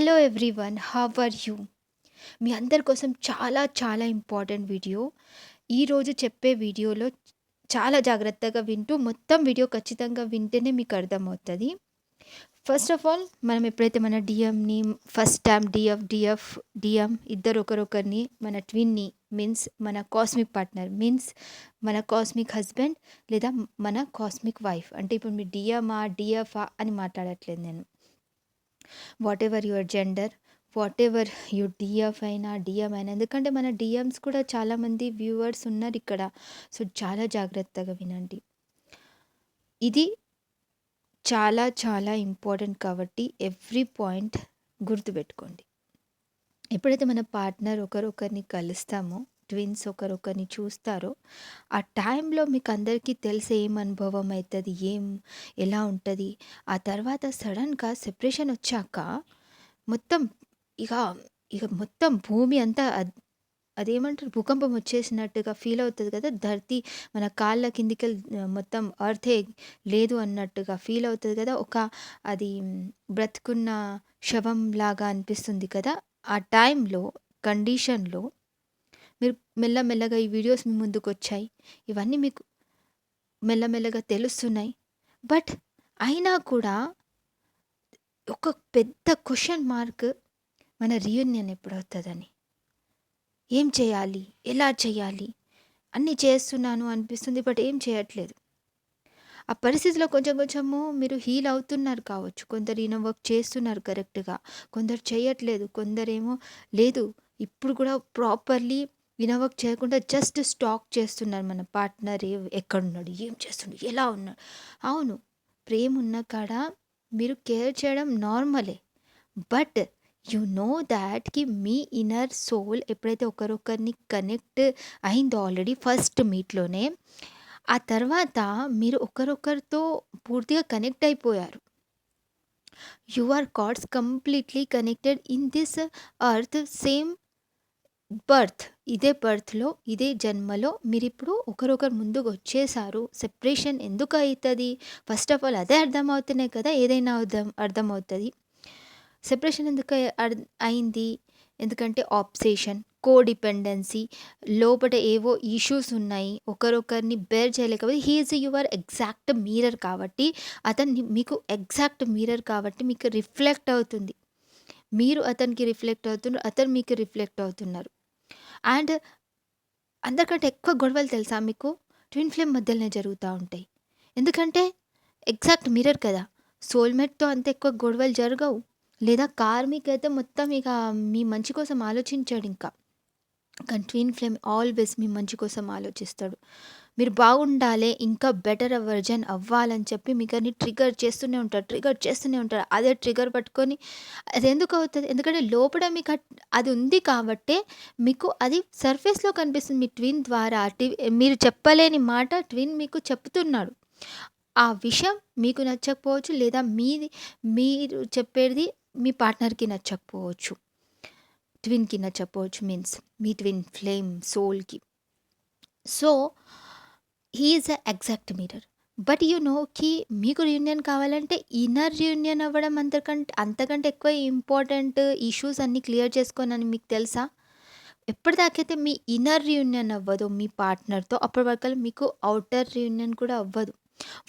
Hello everyone, how are you? మీ అందరి కోసం చాలా చాలా ఇంపార్టెంట్ వీడియో. ఈరోజు చెప్పే వీడియోలో చాలా జాగ్రత్తగా వింటూ మొత్తం వీడియో ఖచ్చితంగా వింటేనే మీకు అర్థమవుతుంది. ఫస్ట్ ఆఫ్ ఆల్, మనం ఎప్పుడైతే మన డిఎంని ఫస్ట్ టైం డిఎం ఇద్దరు ఒకరొకరిని, మన ట్విన్ని మీన్స్ మన కాస్మిక్ పార్ట్నర్ మీన్స్ మన కాస్మిక్ హస్బెండ్ లేదా మన కాస్మిక్ వైఫ్, అంటే ఇప్పుడు మీరు డిఎమా డిఎఫా అని మాట్లాడట్లేదు నేను. What ever your gender, what ever you DF అయినా డిఎం అయినా, ఎందుకంటే మన డిఎమ్స్ కూడా చాలామంది వ్యూవర్స్ ఉన్నారు ఇక్కడ. సో చాలా జాగ్రత్తగా వినండి. ఇది చాలా చాలా ఇంపార్టెంట్ కాబట్టి ఎవ్రీ పాయింట్ గుర్తుపెట్టుకోండి. ఎప్పుడైతే మన పార్ట్నర్ ఒకరొకరిని కలుస్తామో, ట్విన్స్ ఒకరొకరిని చూస్తారో, ఆ టైంలో మీకు అందరికీ తెలిసే ఏం అనుభవం అవుతుంది, ఎలా ఉంటుంది. ఆ తర్వాత సడన్గా సెపరేషన్ వచ్చాక మొత్తం ఇక ఇక మొత్తం భూమి అంతా అదేమంటారు, భూకంపం వచ్చేసినట్టుగా ఫీల్ అవుతుంది కదా. ధరతి మన కాళ్ళ కిందికి మొత్తం అర్థే లేదు అన్నట్టుగా ఫీల్ అవుతుంది కదా. అది బ్రతుకున్న శవం లాగా అనిపిస్తుంది కదా. ఆ టైంలో కండిషన్లో మీరు మెల్లమెల్లగా ఈ వీడియోస్ మీ ముందుకు వచ్చాయి, ఇవన్నీ మీకు మెల్లమెల్లగా తెలుస్తున్నాయి. బట్ అయినా కూడా ఒక పెద్ద క్వశ్చన్ మార్క్, మన రీయూనియన్ ఎప్పుడవుతుందని, ఏం చేయాలి, ఎలా చేయాలి, అన్నీ చేస్తున్నాను అనిపిస్తుంది బట్ ఏం చేయట్లేదు. ఆ పరిస్థితిలో కొంచెం కొంచెము మీరు హీల్ అవుతున్నారు కావచ్చు. కొందరు ఈయన వర్క్ చేస్తున్నారు కరెక్ట్గా, కొందరు చేయట్లేదు, కొందరేమో లేదు ఇప్పుడు కూడా ప్రాపర్లీ ఈయన వర్క్ చేయకుండా జస్ట్ స్టాక్ చేస్తున్నారు. మన పార్ట్నర్ ఎక్కడున్నాడు, ఏం చేస్తున్నాడు, ఎలా ఉన్నాడు. అవును, ప్రేమ ఉన్న కాడ మీరు కేర్ చేయడం నార్మలే. బట్ యు నో దాట్ కి మీ ఇన్నర్ సోల్ ఎప్పుడైతే ఒకరొకరిని కనెక్ట్ అయిందో ఆల్రెడీ ఫస్ట్ మీట్లోనే, ఆ తర్వాత మీరు ఒకరొకరితో పూర్తిగా కనెక్ట్ అయిపోయారు. You are gods completely connected in this earth same birth. ఇదే బర్త్లో, ఇదే జన్మలో మీరు ఇప్పుడు ఒకరొకరు ముందుకు వచ్చేసారు. సెపరేషన్ ఎందుకు అవుతుంది, ఫస్ట్ ఆఫ్ ఆల్ అదే అర్థమవుతున్నాయి కదా. ఏదైనా అర్థమవుతుంది. సెపరేషన్ ఎందుకు అయింది, ఎందుకంటే ఆబ్సెషన్, కోడిపెండెన్సీ, లోపల ఏవో ఇష్యూస్ ఉన్నాయి, ఒకరొకరిని బేర్ చేయలేకపోతే. హీఈస్ యువర్ ఎగ్జాక్ట్ మిర్రర్ కాబట్టి, అతన్ని మీకు ఎగ్జాక్ట్ మిర్రర్ కాబట్టి మీకు రిఫ్లెక్ట్ అవుతుంది. మీరు అతనికి రిఫ్లెక్ట్ అవుతున్నారు, అతను మీకు రిఫ్లెక్ట్ అవుతున్నారు. అండ్ అందరికంటే ఎక్కువ గొడవలు తెలుసా మీకు, ట్విన్ ఫ్లేమ్ మధ్యలోనే జరుగుతూ ఉంటాయి. ఎందుకంటే ఎగ్జాక్ట్ మిర్రర్ కదా. సోల్మేట్తో అంత ఎక్కువ గొడవలు జరగవు. లేదా కార్మిక్ అయితే మొత్తం ఇక మీ మంచి కోసం ఆలోచించాడు ఇంకా. కానీ ట్విన్ ఫ్లేమ్ ఆల్వేస్ మీ మంచి కోసం ఆలోచిస్తాడు. మీరు బాగుండాలి, ఇంకా బెటర్ వర్జన్ అవ్వాలని చెప్పి మీకు అన్ని ట్రిగర్ చేస్తూనే ఉంటాడు. అదే ట్రిగర్ పట్టుకొని అది ఎందుకు అవుతుంది, ఎందుకంటే లోపల మీకు అది ఉంది కాబట్టే మీకు అది సర్ఫేస్లో కనిపిస్తుంది. మీ ట్విన్ ద్వారా మీరు చెప్పలేని మాట ట్విన్ మీకు చెప్తున్నాడు. ఆ విషయం మీకు నచ్చకపోవచ్చు, లేదా మీరు చెప్పేది మీ పార్ట్నర్కి నచ్చకపోవచ్చు, ట్విన్కి నచ్చకపోవచ్చు, మీన్స్ మీ ట్విన్ ఫ్లేమ్ సోల్కి. So he is a exact mirror. But you నోకి మీకు రీయూనియన్ కావాలంటే ఇన్నర్ రీయూనియన్ అవ్వడం అంతకంటే ఎక్కువ ఇంపార్టెంట్. ఇష్యూస్ అన్నీ క్లియర్ చేసుకోనని మీకు తెలుసా. ఎప్పటిదాకైతే మీ ఇన్నర్ రీయూనియన్ అవ్వదు మీ పార్ట్నర్తో, అప్పటి వరకు మీకు అవుటర్ రీయూనియన్ కూడా అవ్వదు.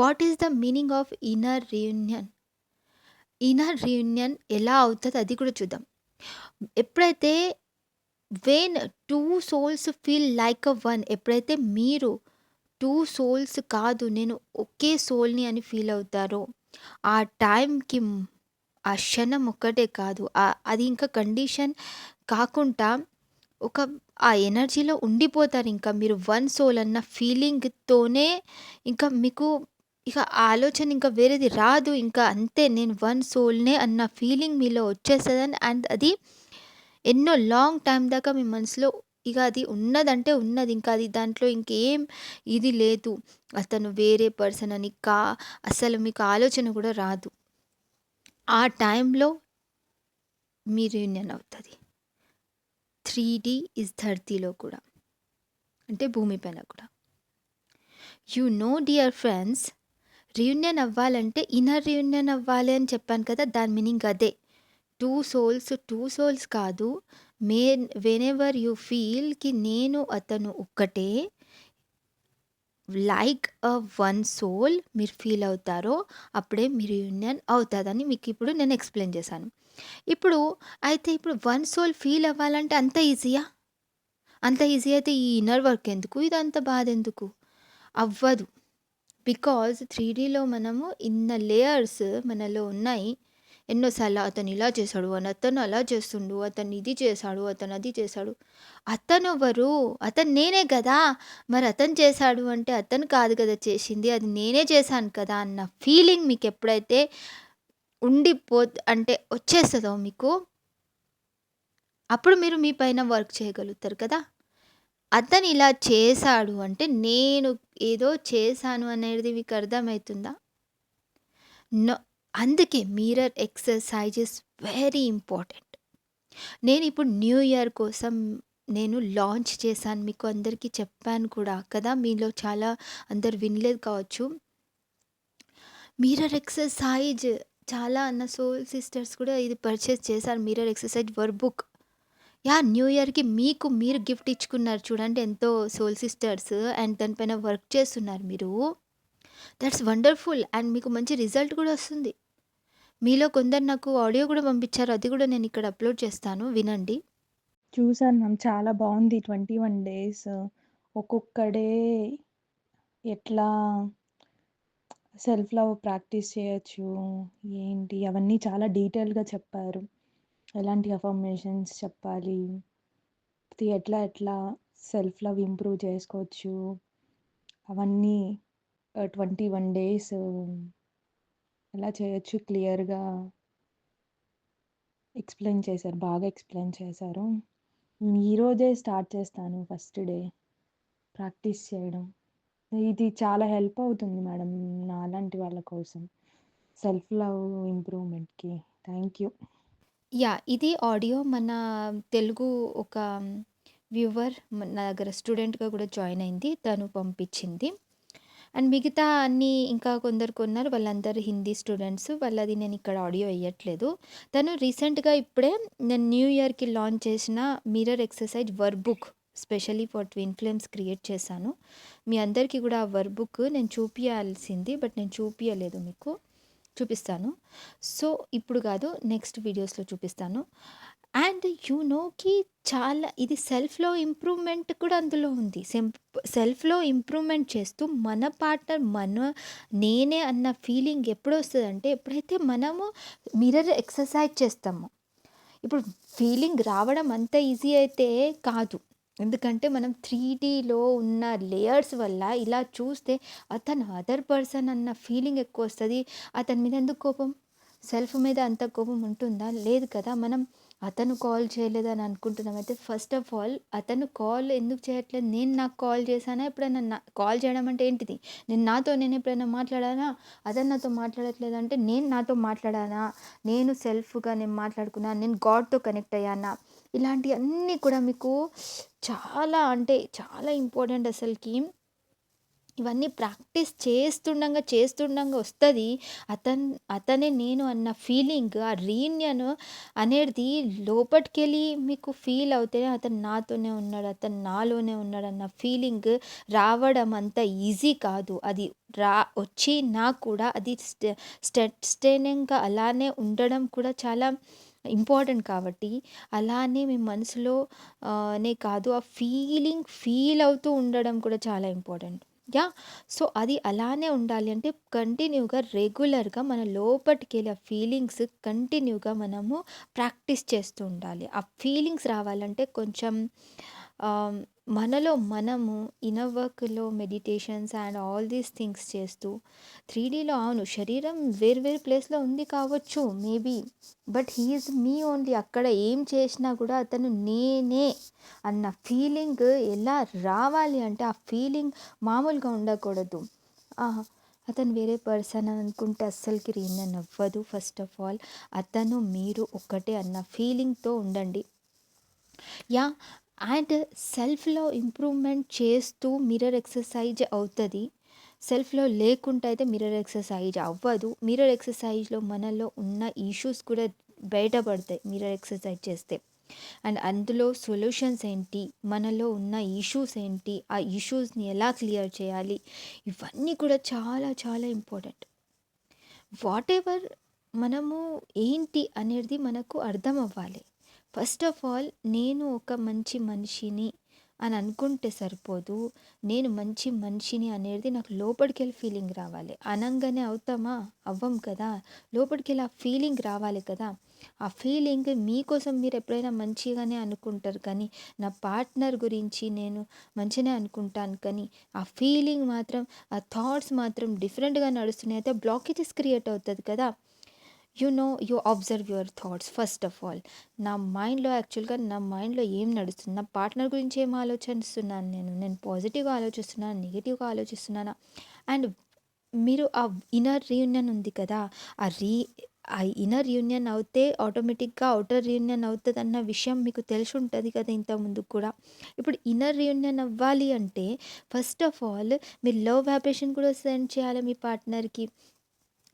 What is the meaning of inner reunion? Inner reunion ఎలా అవుతుంది అది కూడా చూద్దాం. ఎప్పుడైతే when two souls feel like a one, ఎప్పుడైతే మీరు టూ సోల్స్ కాదు, నేను ఒకే సోల్ని అని ఫీల్ అవుతారో, ఆ టైంకి ఆ క్షణం ఒక్కటే కాదు, అది ఇంకా కండిషన్ కాకుండా ఒక ఆ ఎనర్జీలో ఉండిపోతారు. ఇంకా మీరు వన్ సోల్ అన్న ఫీలింగ్తోనే ఇంకా మీకు ఇక ఆలోచన ఇంకా వేరేది రాదు. ఇంకా అంతే, నేను వన్ సోల్నే అన్న ఫీలింగ్ మీలో వచ్చేస్తుందని. అండ్ అది ఎన్నో లాంగ్ టైం దాకా మీ మనసులో ఇక అది ఉన్నదంటే ఉన్నది. ఇంకా అది దాంట్లో ఇంకేం ఇది లేదు, అతను వేరే పర్సన్ అని అసలు మీకు ఆలోచన కూడా రాదు. ఆ టైంలో మీ రీయూనియన్ అవుతుంది. 3D ఇస్ ధర్తీలో కూడా, అంటే భూమిపైన కూడా. You know dear friends, reunion అవ్వాలంటే ఇన్నర్ రీయూనియన్ అవ్వాలి అని చెప్పాను కదా, దాని మీనింగ్ అదే. టూ సోల్స్ కాదు. వెనెవర్ యూ ఫీల్‌కి నేను, అతను ఒక్కటే లైక్ వన్ సోల్ మీరు ఫీల్ అవుతారో అప్పుడే మీ రీయూనియన్ అవుతదని మీకిప్పుడు నేను ఎక్స్‌ప్లెయిన్ చేశాను. ఇప్పుడు ఇప్పుడు వన్ సోల్ ఫీల్ అవ్వాలంటే అంత ఈజీయా? అంత ఈజీ అయితే ఈ ఇన్నర్ వర్క్ ఎందుకు? ఇదంతా బాధెందుకు? అవ్వదు. బికాజ్ 3డీలో మనము ఇన్న లేయర్స్ మనలో ఉన్నాయి. ఎన్నో సార్లు అతను ఇలా చేశాడు, అతను అలా చేస్తుండు, అతను ఇది చేశాడు, అతను అది చేశాడు. అతనెవరు? అతను నేనే గదా! మరి అతను చేశాడు అంటే అతను కాదు గదా చేసింది. అది నేనే చేశాను కదా! అన్న ఫీలింగ్ మీకెప్పుడైతే అంటే వచ్చేస్తదో మీకు, అప్పుడు మీరు మీ పైన వర్క్ చేయగలుగుతారు కదా! అతను ఇలా చేశాడు అంటే నేను ఏదో చేశాను అనేది మీకు అర్థమైతుందా? నో. అందుకే mirror exercise is very important. నేనిప్పుడు న్యూ ఇయర్ కోసం నేను లాంచ్ చేశాను. మీకు అందరికీ చెప్పాను కూడా కదా! మీలో చాలా అందరు వినలేదు కావచ్చు. మిర్రర్ ఎక్సర్‌సైజ్ చాలా నా సోల్ సిస్టర్స్ కూడా ఇది పర్చేస్ చేశారు. Mirror exercise work book. New ఇయర్‌కి మీకు మీరు గిఫ్ట్ ఇచ్చుకున్నారు చూడండి ఎంతో సోల్ సిస్టర్స్ అండ్ దానిపైన వర్క్ చేస్తున్నారు మీరు. దట్స్ వండర్‌ఫుల్ అండ్ మీకు మంచి రిజల్ట్ కూడా వస్తుంది. మీలో కొందరు నాకు ఆడియో కూడా పంపించారు. అది కూడా నేను ఇక్కడ అప్‌లోడ్ చేస్తాను వినండి. చూసాను మ్యామ్. చాలా బావుంది 21 డేస్. ఒక్కొక్క డే ఎట్లా సెల్ఫ్ లవ్ ప్రాక్టీస్ చేయొచ్చు, ఏంటి అవన్నీ చాలా డీటెయిల్‌గా చెప్పారు. ఎలాంటి అఫర్మేషన్స్ చెప్పాలి, ఎట్లా ఎట్లా సెల్ఫ్ లవ్ ఇంప్రూవ్ చేసుకోవచ్చు, అవన్నీ 21 డేస్ ఎలా చేయొచ్చు క్లియర్‌గా ఎక్స్‌ప్లెయిన్ చేశారు. బాగా ఎక్స్‌ప్లెయిన్ చేశారు. నేను ఈరోజే స్టార్ట్ చేస్తాను ఫస్ట్ డే ప్రాక్టీస్ చేయడం. ఇది చాలా హెల్ప్ అవుతుంది మేడం నాలాంటి వాళ్ళ కోసం. సెల్ఫ్ లవ్ ఇంప్రూవ్‌మెంట్‌కి. Thank you. ఇది ఆడియో మన తెలుగు ఒక వ్యూవర్ నా దగ్గర స్టూడెంట్‌గా కూడా జాయిన్ అయింది. తను పంపించింది. అండ్ మిగతా అన్నీ ఇంకా కొందరు కొన్నారు. వాళ్ళందరూ హిందీ స్టూడెంట్స్. వాళ్ళది నేను ఇక్కడ ఆడియో ఎయ్యట్లేదు. తను రీసెంట్‌గా ఇప్పుడే నేను న్యూ ఇయర్‌కి లాంచ్ చేసిన mirror exercise work book specially for twin flames create చేశాను. మీ అందరికీ కూడా ఆ వర్క్ బుక్ నేను చూపియాల్సింది. బట్ నేను చూపియలేదు మీకు. చూపిస్తాను. సో, ఇప్పుడు కాదు నెక్స్ట్ వీడియోస్‌లో చూపిస్తాను. అండ్ నోకి చాలా ఇది సెల్ఫ్‌లో ఇంప్రూవ్‌మెంట్ కూడా అందులో ఉంది. సెల్ఫ్‌లో ఇంప్రూవ్‌మెంట్ చేస్తూ మన పార్ట్నర్ నేనే అన్న ఫీలింగ్ ఎప్పుడొస్తదంటే ఎప్పుడైతే మనము మిర్రర్ ఎక్సర్సైజ్ చేస్తామో. ఇప్పుడు ఫీలింగ్ రావడం అంత ఈజీ అయితే కాదు. ఎందుకంటే మనం 3డీలో ఉన్న లేయర్స్ వల్ల ఇలా చూస్తే అతను అదర్ పర్సన్ అన్న ఫీలింగ్ ఎక్కువొస్తది. అతని మీద ఎందుకు కోపం? సెల్ఫ్ మీద అంత కోపం ఉంటుందా? లేదు కదా! మనం అతను కాల్ చేయలేదని అనుకుంటున్నాం. అయితే ఫస్ట్ ఆఫ్ ఆల్ అతను కాల్ ఎందుకు చేయట్లేదు? నేను నాకు కాల్ చేశానా? ఎప్పుడైనా కాల్ చేయడం అంటే ఏంటిది? నేను ఎప్పుడైనా మాట్లాడానా? అతను నాతో మాట్లాడట్లేదంటే నేను నాతో మాట్లాడానా? నేను మాట్లాడుకున్నాను. నేను గాడ్‌తో కనెక్ట్ అయ్యానా? ఇలాంటియన్నీ కూడా మీకు చాలా అంటే చాలా ఇంపార్టెంట్ అసలకి. ఇవన్నీ ప్రాక్టీస్ చేస్తుండంగా వస్తది. అతనే నేను అన్న ఫీలింగ్, ఆ రీయూనియన్ అనేది లోపటికెళ్ళి మీకు ఫీల్ అవుతేనే అతను నాతోనే ఉన్నాడు, అతను నాలోనే ఉన్నాడన్న ఫీలింగ్ రావడం అంత ఈజీ కాదు. అది వచ్చినా కూడా అది సస్టైనింగ్‌గా అలానే ఉండడం కూడా చాలా ఇంపార్టెంట్ కాబట్టి, అలానే మీ మనసులో నే కాదు ఆ ఫీల్ అవుతూ ఉండడం కూడా చాలా ఇంపార్టెంట్. సో, అది అలానే ఉండాలి అంటే కంటిన్యూగా రెగ్యులర్‌గా మన లోపటికెళ్ళి ఆ ఫీలింగ్స్ కంటిన్యూగా మనము ప్రాక్టీస్ చేస్తూ ఉండాలి. ఆ ఫీలింగ్స్ రావాలంటే కొంచెం ఆహ్, మనలో మనము ఇన్నర్ వర్క్‌లో meditations and all these things చేస్తూ 3డీలో అవును శరీరం వేరు వేరు ప్లేస్‌లో ఉంది కావచ్చు maybe. But he is me only. అక్కడ ఏం చేసినా కూడా అతను నేనే అన్న ఫీలింగ్ ఎలా రావాలి అంటే ఆ ఫీలింగ్ మామూలుగా ఉండకూడదు. ఆహా! అతను వేరే పర్సన్ అని అనుకుంటే అస్సలకి రీయూనియన్ అవ్వదు. ఫస్ట్ ఆఫ్ ఆల్ అతను మీరు ఒక్కటే అన్న ఫీలింగ్‌తో ఉండండి. యాహ్! అండ్ సెల్ఫ్‌లో ఇంప్రూవ్‌మెంట్ చేస్తూ మిర్రర్ ఎక్సర్సైజ్ అవుతది. సెల్ఫ్‌లో లేకుంటే అయితే మిర్రర్ ఎక్సర్సైజ్ అవ్వదు. మిర్రర్ ఎక్సర్సైజ్‌లో మనలో ఉన్న ఇష్యూస్ కూడా బయటపడతాయి మిర్రర్ ఎక్సర్సైజ్ చేస్తే. అండ్ అందులో సొల్యూషన్స్ ఏంటి, మనలో ఉన్న ఇష్యూస్ ఏంటి, ఆ ఇష్యూస్ని ఎలా క్లియర్ చేయాలి, ఇవన్నీ కూడా చాలా చాలా ఇంపార్టెంట్. వాట్ ఎవర్ మనము ఏంటి అనేది మనకు అర్థం అవ్వాలి. ఫస్ట్ ఆఫ్ ఆల్ నేను ఒక మంచి మనిషిని అని అనుకుంటే సరిపోదు. నేను మంచి మనిషిని అనేది నాకు లోపలికెళ్ళి ఫీలింగ్ రావాలి. అనంగానే అవుతామా? అవ్వం కదా! లోపలికెళ్ళి ఆ ఫీలింగ్ రావాలి కదా! ఆ ఫీలింగ్ మీకోసం మీరు ఎప్పుడైనా మంచిగానే అనుకుంటారు కానీ, నా పార్ట్నర్ గురించి నేను మంచిగానే అనుకుంటాను కానీ, ఆ ఫీలింగ్ మాత్రం, ఆ థాట్స్ మాత్రం డిఫరెంట్‌గా నడుస్తున్నాయి అయితే బ్లాకేజెస్ క్రియేట్ అవుతది కదా! You observe your thoughts first of all. నా మైండ్‌లో ఏం నడుస్తుంది? నా పార్ట్నర్ గురించి ఏం ఆలోచిస్తున్నాను నేను? నేను పాజిటివ్‌గా ఆలోచిస్తున్నానా? నెగెటివ్‌గా ఆలోచిస్తున్నానా? అండ్ మీరు ఆ ఇన్నర్ రీయూనియన్ ఉంది కదా! ఆ రీ ఆ ఇన్నర్ యూనియన్ అవుతే ఆటోమేటిక్‌గా ఔటర్ రీయూనియన్ అవుతదన్న విషయం మీకు తెలిసుంటది కదా ఇంతకుముందుకు కూడా. ఇప్పుడు ఇన్నర్ రీయూనియన్ అవ్వాలి అంటే ఫస్ట్ ఆఫ్ ఆల్ మీరు లవ్ వైబ్రేషన్ కూడా సెండ్ చేయాలి మీ పార్ట్నర్‌కి.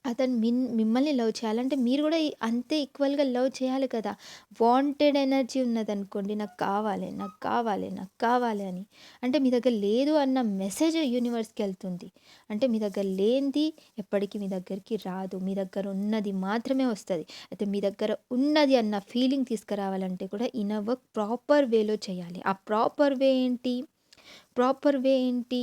అతను మిమ్మల్ని లవ్ చేయాలంటే మీరు కూడా అంతే ఈక్వల్‌గా లవ్ చేయాలి కదా! వాంటెడ్ ఎనర్జీ ఉన్నదనుకోండి, నాకు కావాలి, నాకు కావాలి, నాకు కావాలి అని. అంటే మీ దగ్గర లేదు అన్న మెసేజ్ యూనివర్స్‌కెళ్తుంది. అంటే మీ దగ్గర లేనిది ఎప్పటికి మీ దగ్గరికి రాదు. మీ దగ్గర ఉన్నది మాత్రమే వస్తది. అయితే మీ దగ్గర ఉన్నది అన్న ఫీలింగ్ తీసుకురావాలంటే కూడా ఇన్నర్ వర్క్ ప్రాపర్ వేలో చేయాలి. ఆ ప్రాపర్ వే ఏంటి? ప్రాపర్ వే ఏంటి?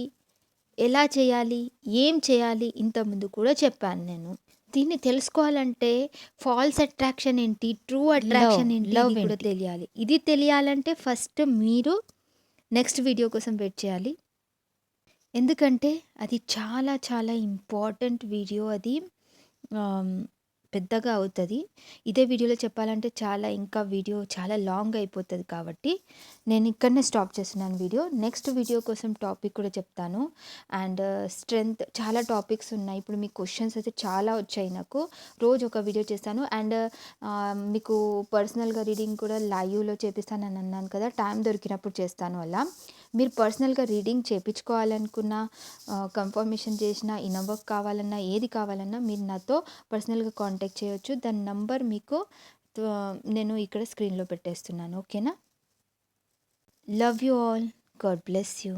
ఎలా చేయాలి? ఏం చేయాలి? ఇంతకుముందు కూడా చెప్పాను నేను. దీన్ని తెలుసుకోవాలంటే ఫాల్స్ అట్రాక్షన్ ఏంటి? ట్రూ అట్రాక్షన్ ఏంటి? లవ్ ఇది కూడా ఏంటి? తెలియాలి. ఇది తెలియాలంటే ఫస్ట్ మీరు నెక్స్ట్ వీడియో కోసం వెయిట్ చేయాలి. ఎందుకంటే అది చాలా చాలా ఇంపార్టెంట్ వీడియో అది. ఆహ్, పెద్దగా అవుతది. ఇదే వీడియోలో చెప్పాలంటే ఇంకా వీడియో చాలా లాంగ్ అయిపోతది కాబట్టి, నేను ఇక్కడనే స్టాప్ చేస్తున్నాను వీడియో. నెక్స్ట్ వీడియో కోసం టాపిక్ కూడా చెప్తాను. అండ్ స్ట్రెంగ్త్ చాలా టాపిక్స్ ఉన్నాయి. ఇప్పుడు మీ క్వెషన్స్ అయితే చాలా వచ్చాయి నాకు. రోజు ఒక వీడియో చేస్తాను. అండ్ మీకు పర్సనల్‌గా రీడింగ్ కూడా లైవ్‌లో చేపిస్తానని అన్నాను కదా! టైం దొరికినప్పుడు చేస్తాను అలా. మీరు పర్సనల్‌గా రీడింగ్ చేపించుకోవాలనుకున్నా, కన్ఫర్మేషన్ చేసిన, ఇన్నర్ వర్క్ కావాలన్నా, ఏది కావాలన్నా మీరు నాతో పర్సనల్‌గా కాంటాక్ట్ చేయొచ్చు. దాని నంబర్ మీకు నేను ఇక్కడ స్క్రీన్‌లో పెట్టేస్తున్నాను. ఓకేనా? Love you all. God bless you.